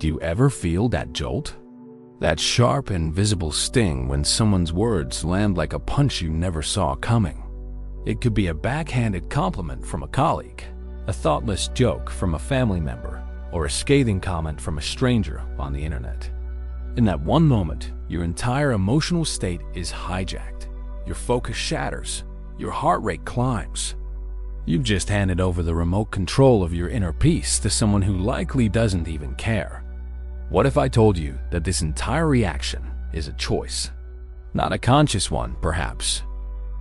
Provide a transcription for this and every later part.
Do you ever feel that jolt? That sharp, invisible sting when someone's words land like a punch you never saw coming. It could be a backhanded compliment from a colleague, a thoughtless joke from a family member, or a scathing comment from a stranger on the internet. In that one moment, your entire emotional state is hijacked. Your focus shatters. Your heart rate climbs. You've just handed over the remote control of your inner peace to someone who likely doesn't even care. What if I told you that this entire reaction is a choice? Not a conscious one, perhaps.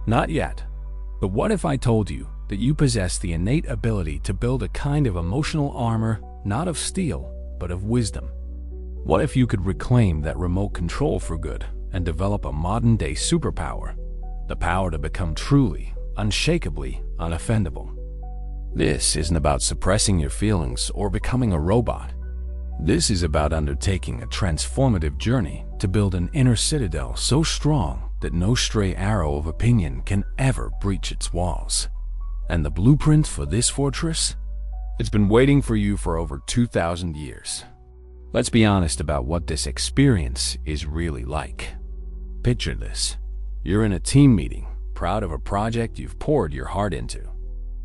Not yet. But what if I told you that you possess the innate ability to build a kind of emotional armor, not of steel, but of wisdom? What if you could reclaim that remote control for good and develop a modern-day superpower? The power to become truly, unshakably unoffendable. This isn't about suppressing your feelings or becoming a robot. This is about undertaking a transformative journey to build an inner citadel so strong that no stray arrow of opinion can ever breach its walls. And the blueprint for this fortress? It's been waiting for you for over 2,000 years. Let's be honest about what this experience is really like. Picture this. You're in a team meeting, proud of a project you've poured your heart into.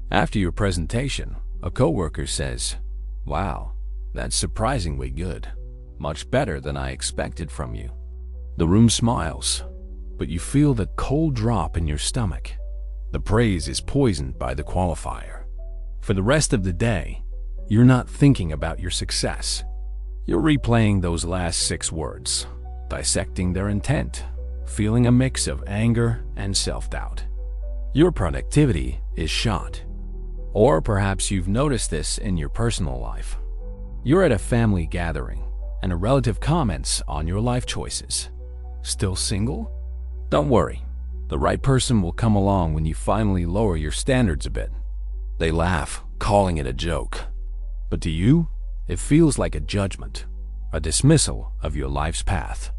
After your presentation, a coworker says, "Wow, that's surprisingly good. Much better than I expected from you." The room smiles, but you feel that cold drop in your stomach. The praise is poisoned by the qualifier. For the rest of the day, you're not thinking about your success. You're replaying those last 6 words, dissecting their intent, feeling a mix of anger and self-doubt. Your productivity is shot. Or perhaps you've noticed this in your personal life. You're at a family gathering, and a relative comments on your life choices. Still single? Don't worry. The right person will come along when you finally lower your standards a bit. They laugh, calling it a joke. But to you, it feels like a judgment, a dismissal of your life's path.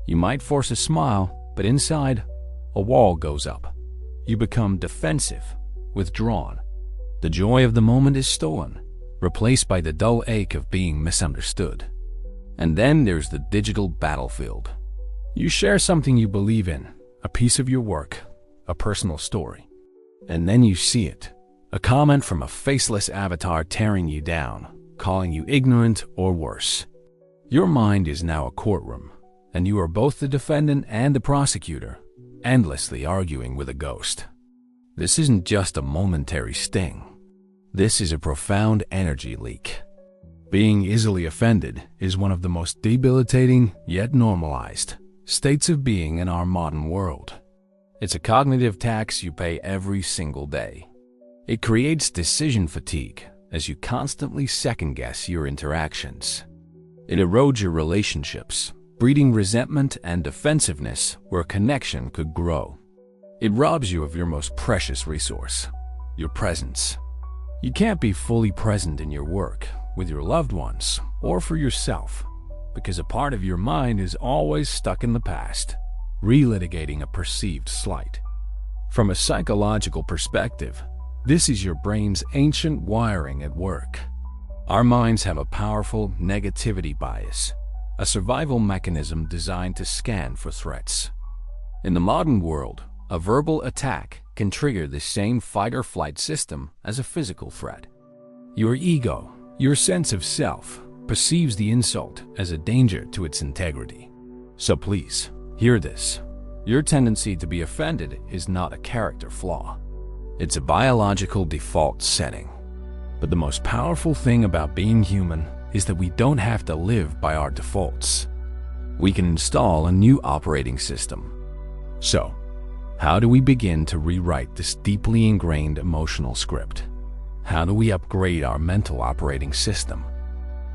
You might force a smile, but inside, a wall goes up. You become defensive, withdrawn. The joy of the moment is stolen, replaced by the dull ache of being misunderstood. And then there's the digital battlefield. You share something you believe in, a piece of your work, a personal story. And then you see it, a comment from a faceless avatar tearing you down, calling you ignorant or worse. Your mind is now a courtroom, and you are both the defendant and the prosecutor, endlessly arguing with a ghost. This isn't just a momentary sting. This is a profound energy leak. Being easily offended is one of the most debilitating, yet normalized, states of being in our modern world. It's a cognitive tax you pay every single day. It creates decision fatigue as you constantly second-guess your interactions. It erodes your relationships, breeding resentment and defensiveness where connection could grow. It robs you of your most precious resource, your presence. You can't be fully present in your work, with your loved ones, or for yourself, because a part of your mind is always stuck in the past, relitigating a perceived slight. From a psychological perspective, this is your brain's ancient wiring at work. Our minds have a powerful negativity bias, a survival mechanism designed to scan for threats. In the modern world, a verbal attack can trigger the same fight-or-flight system as a physical threat. Your ego, your sense of self, perceives the insult as a danger to its integrity. So please, hear this. Your tendency to be offended is not a character flaw. It's a biological default setting. But the most powerful thing about being human is that we don't have to live by our defaults. We can install a new operating system. So, how do we begin to rewrite this deeply ingrained emotional script? How do we upgrade our mental operating system?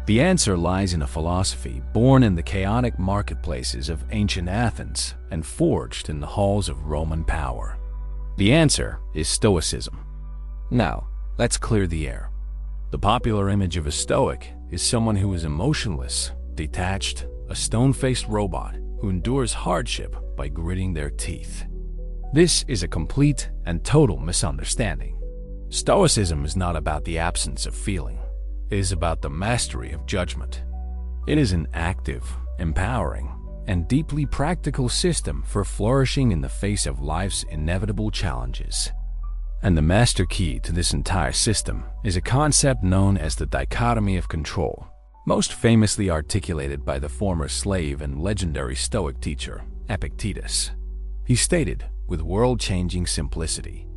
The answer lies in a philosophy born in the chaotic marketplaces of ancient Athens and forged in the halls of Roman power. The answer is Stoicism. Now, let's clear the air. The popular image of a Stoic is someone who is emotionless, detached, a stone-faced robot who endures hardship by gritting their teeth. This is a complete and total misunderstanding. Stoicism is not about the absence of feeling. It is about the mastery of judgment. It is an active, empowering, and deeply practical system for flourishing in the face of life's inevitable challenges. And the master key to this entire system is a concept known as the Dichotomy of Control, most famously articulated by the former slave and legendary Stoic teacher, Epictetus. He stated, with world-changing simplicity,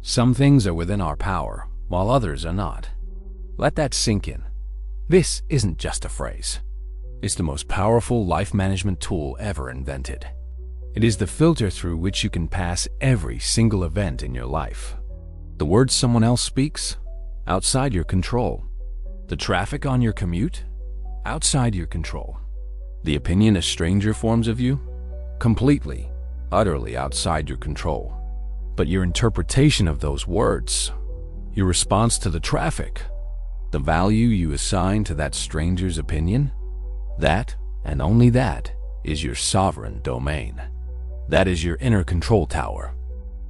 "Some things are within our power, while others are not." Let that sink in. This isn't just a phrase. It's the most powerful life management tool ever invented. It is the filter through which you can pass every single event in your life. The words someone else speaks? Outside your control. The traffic on your commute? Outside your control. The opinion a stranger forms of you? Completely, utterly outside your control. But your interpretation of those words, your response to the traffic, the value you assign to that stranger's opinion, that, and only that, is your sovereign domain. That is your inner control tower.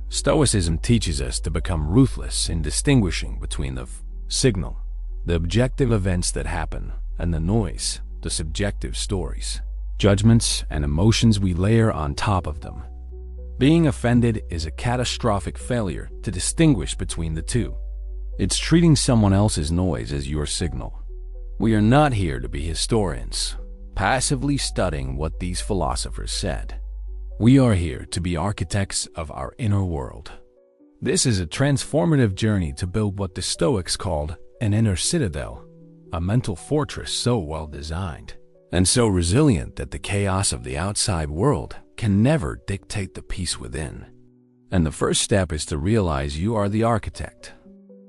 Stoicism teaches us to become ruthless in distinguishing between the signal, the objective events that happen, and the noise, the subjective stories, judgments, and emotions we layer on top of them. Being offended is a catastrophic failure to distinguish between the two. It's treating someone else's noise as your signal. We are not here to be historians, passively studying what these philosophers said. We are here to be architects of our inner world. This is a transformative journey to build what the Stoics called an inner citadel, a mental fortress so well designed and so resilient that the chaos of the outside world can never dictate the peace within. And the first step is to realize you are the architect.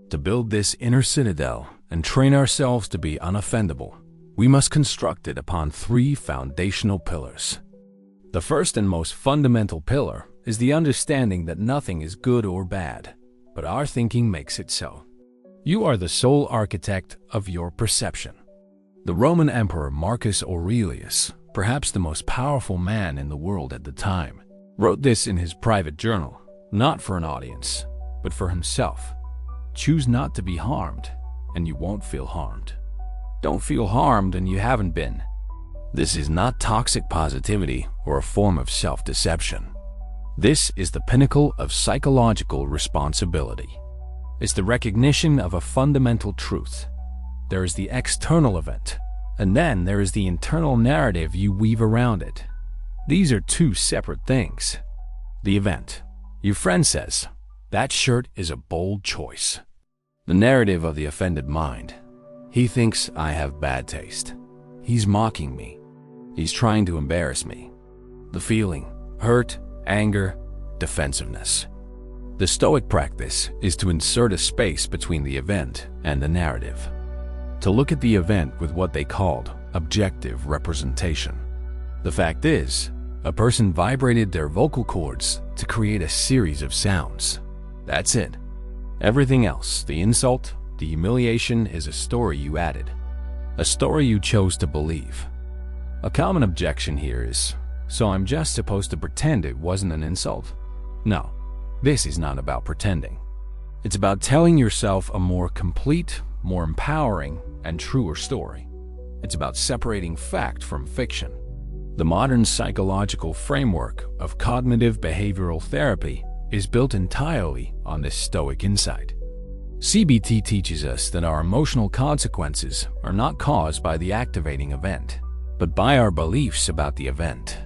To build this inner citadel and train ourselves to be unoffendable, we must construct it upon three foundational pillars. The first and most fundamental pillar is the understanding that nothing is good or bad, but our thinking makes it so. You are the sole architect of your perception. The Roman Emperor Marcus Aurelius, perhaps the most powerful man in the world at the time, wrote this in his private journal, not for an audience, but for himself. Choose not to be harmed, and you won't feel harmed. Don't feel harmed and you haven't been. This is not toxic positivity or a form of self-deception. This is the pinnacle of psychological responsibility. It's the recognition of a fundamental truth. There is the external event, and then there is the internal narrative you weave around it. These are two separate things. The event. Your friend says, "That shirt is a bold choice." The narrative of the offended mind. He thinks I have bad taste. He's mocking me. He's trying to embarrass me. The feeling, hurt, anger, defensiveness. The Stoic practice is to insert a space between the event and the narrative. To look at the event with what they called objective representation. The fact is, a person vibrated their vocal cords to create a series of sounds. That's it. Everything else, the insult, the humiliation, is a story you added. A story you chose to believe. A common objection here is, so I'm just supposed to pretend it wasn't an insult? No, this is not about pretending. It's about telling yourself a more complete, more empowering, and truer story. It's about separating fact from fiction. The modern psychological framework of cognitive behavioral therapy is built entirely on this Stoic insight. CBT teaches us that our emotional consequences are not caused by the activating event, but by our beliefs about the event.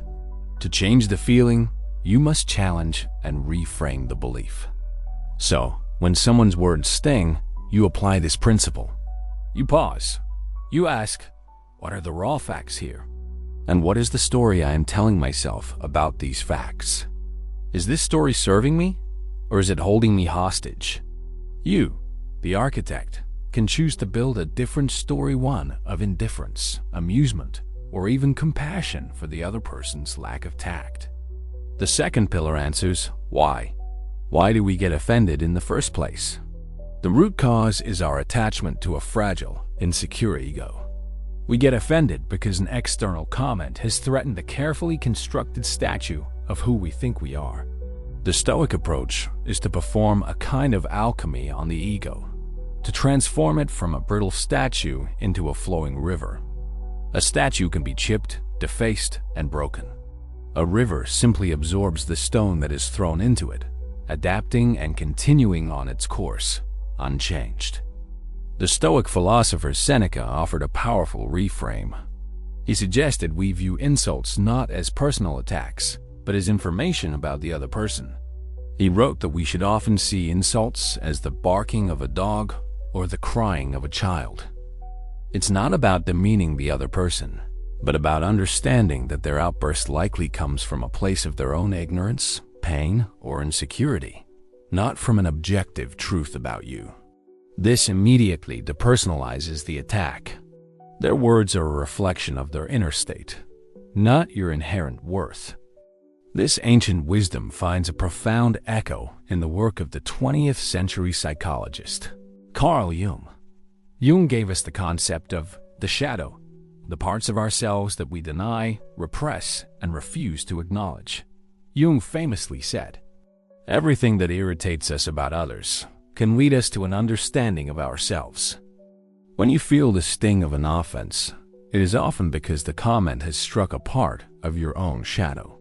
To change the feeling, you must challenge and reframe the belief. So, when someone's words sting, you apply this principle. You pause. You ask, what are the raw facts here? And what is the story I am telling myself about these facts? Is this story serving me, or is it holding me hostage? You, the architect, can choose to build a different story, one of indifference, amusement, or even compassion for the other person's lack of tact. The second pillar answers, why? Why do we get offended in the first place? The root cause is our attachment to a fragile, insecure ego. We get offended because an external comment has threatened the carefully constructed statue of who we think we are. The Stoic approach is to perform a kind of alchemy on the ego, to transform it from a brittle statue into a flowing river. A statue can be chipped, defaced, and broken. A river simply absorbs the stone that is thrown into it, adapting and continuing on its course, unchanged. The Stoic philosopher Seneca offered a powerful reframe. He suggested we view insults not as personal attacks, but as information about the other person. He wrote that we should often see insults as the barking of a dog or the crying of a child. It's not about demeaning the other person, but about understanding that their outburst likely comes from a place of their own ignorance, pain, or insecurity, not from an objective truth about you. This immediately depersonalizes the attack. Their words are a reflection of their inner state, not your inherent worth. This ancient wisdom finds a profound echo in the work of the 20th century psychologist, Carl Jung. Jung gave us the concept of the shadow, the parts of ourselves that we deny, repress, and refuse to acknowledge. Jung famously said, "Everything that irritates us about others can lead us to an understanding of ourselves." When you feel the sting of an offense, it is often because the comment has struck a part of your own shadow.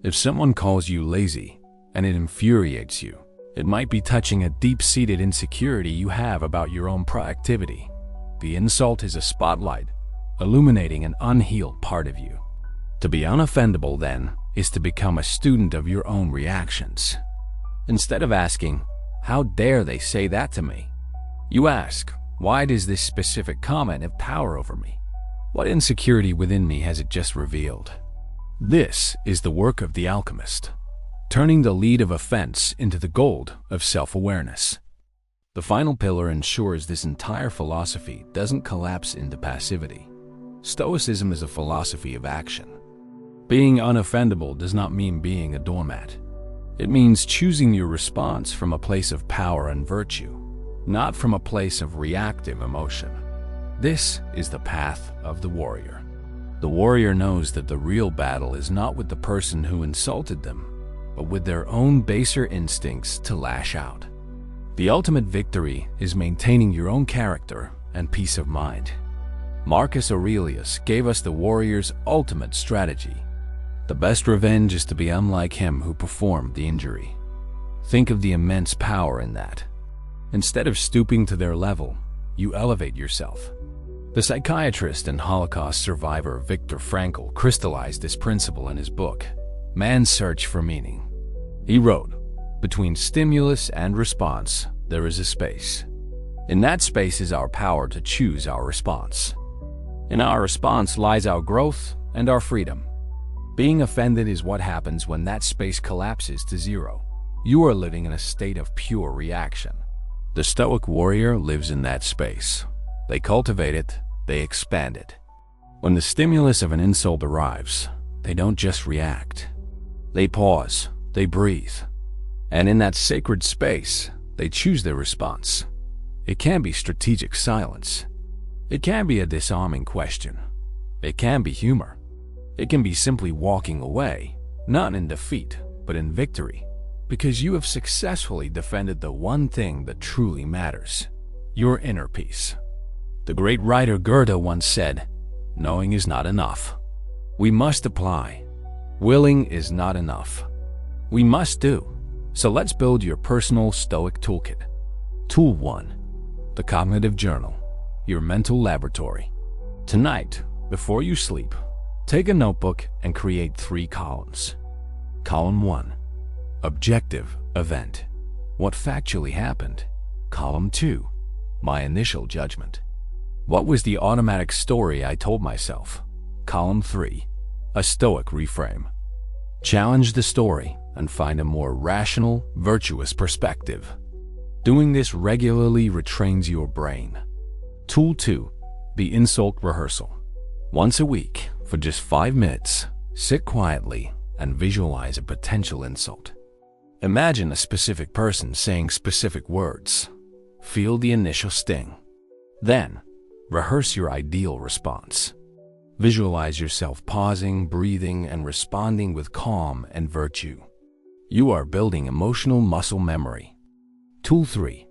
If someone calls you lazy and it infuriates you, it might be touching a deep-seated insecurity you have about your own proactivity. The insult is a spotlight, illuminating an unhealed part of you. To be unoffendable, then, is to become a student of your own reactions. Instead of asking, "How dare they say that to me?" you ask, "Why does this specific comment have power over me? What insecurity within me has it just revealed?" This is the work of the alchemist, turning the lead of offense into the gold of self-awareness. The final pillar ensures this entire philosophy doesn't collapse into passivity. Stoicism is a philosophy of action. Being unoffendable does not mean being a doormat. It means choosing your response from a place of power and virtue, not from a place of reactive emotion. This is the path of the warrior. The warrior knows that the real battle is not with the person who insulted them, but with their own baser instincts to lash out. The ultimate victory is maintaining your own character and peace of mind. Marcus Aurelius gave us the warrior's ultimate strategy. The best revenge is to be unlike him who performed the injury. Think of the immense power in that. Instead of stooping to their level, you elevate yourself. The psychiatrist and Holocaust survivor Viktor Frankl crystallized this principle in his book, Man's Search for Meaning. He wrote, "Between stimulus and response, there is a space. In that space is our power to choose our response. In our response lies our growth and our freedom. Being offended is what happens when that space collapses to zero. You are living in a state of pure reaction. The Stoic warrior lives in that space. They cultivate it, they expand it. When the stimulus of an insult arrives, they don't just react. They pause, they breathe. And in that sacred space, they choose their response. It can be strategic silence. It can be a disarming question. It can be humor. It can be simply walking away, not in defeat, but in victory, because you have successfully defended the one thing that truly matters, your inner peace. The great writer Goethe once said, "Knowing is not enough. We must apply. Willing is not enough. We must do." So let's build your personal Stoic toolkit. Tool 1. The Cognitive Journal, your mental laboratory. Tonight, before you sleep, take a notebook and create 3 columns. Column 1. Objective event. What factually happened? Column 2. My initial judgment. What was the automatic story I told myself? Column 3. A Stoic reframe. Challenge the story and find a more rational, virtuous perspective. Doing this regularly retrains your brain. Tool 2. The Insult Rehearsal. Once a week, for just 5 minutes, sit quietly and visualize a potential insult. Imagine a specific person saying specific words. Feel the initial sting. Then, rehearse your ideal response. Visualize yourself pausing, breathing, and responding with calm and virtue. You are building emotional muscle memory. Tool 3.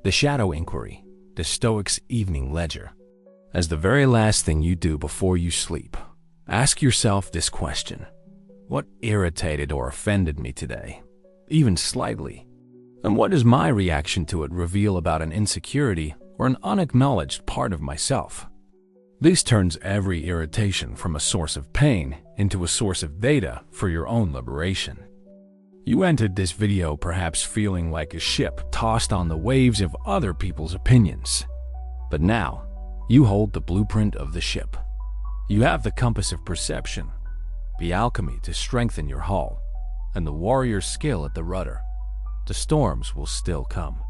The Shadow Inquiry, the Stoic's Evening Ledger. As the very last thing you do before you sleep, ask yourself this question: what irritated or offended me today, even slightly? And what does my reaction to it reveal about an insecurity or an unacknowledged part of myself? This turns every irritation from a source of pain into a source of data for your own liberation. You entered this video perhaps feeling like a ship tossed on the waves of other people's opinions. But now, you hold the blueprint of the ship. You have the compass of perception, the alchemy to strengthen your hull, and the warrior's skill at the rudder. The storms will still come.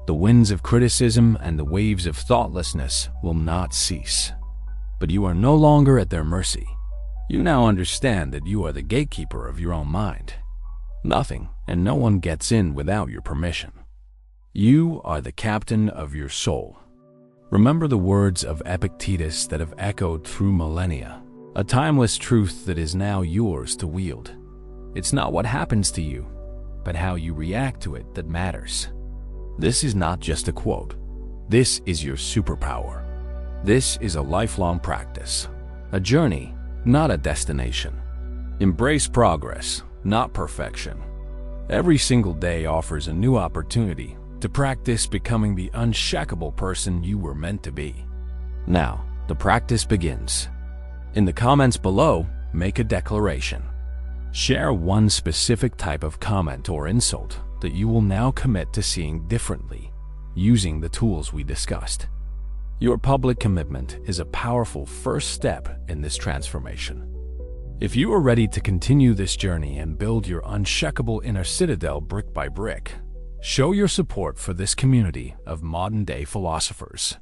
The winds of criticism and the waves of thoughtlessness will not cease. But you are no longer at their mercy. You now understand that you are the gatekeeper of your own mind. Nothing and no one gets in without your permission. You are the captain of your soul. Remember the words of Epictetus that have echoed through millennia, a timeless truth that is now yours to wield. It's not what happens to you, but how you react to it that matters. This is not just a quote. This is your superpower. This is a lifelong practice, a journey, not a destination. Embrace progress, not perfection. Every single day offers a new opportunity to practice becoming the unshakable person you were meant to be. Now, the practice begins. In the comments below, make a declaration. Share one specific type of comment or insult that you will now commit to seeing differently, using the tools we discussed. Your public commitment is a powerful first step in this transformation. If you are ready to continue this journey and build your unshakable inner citadel brick by brick, show your support for this community of modern-day philosophers.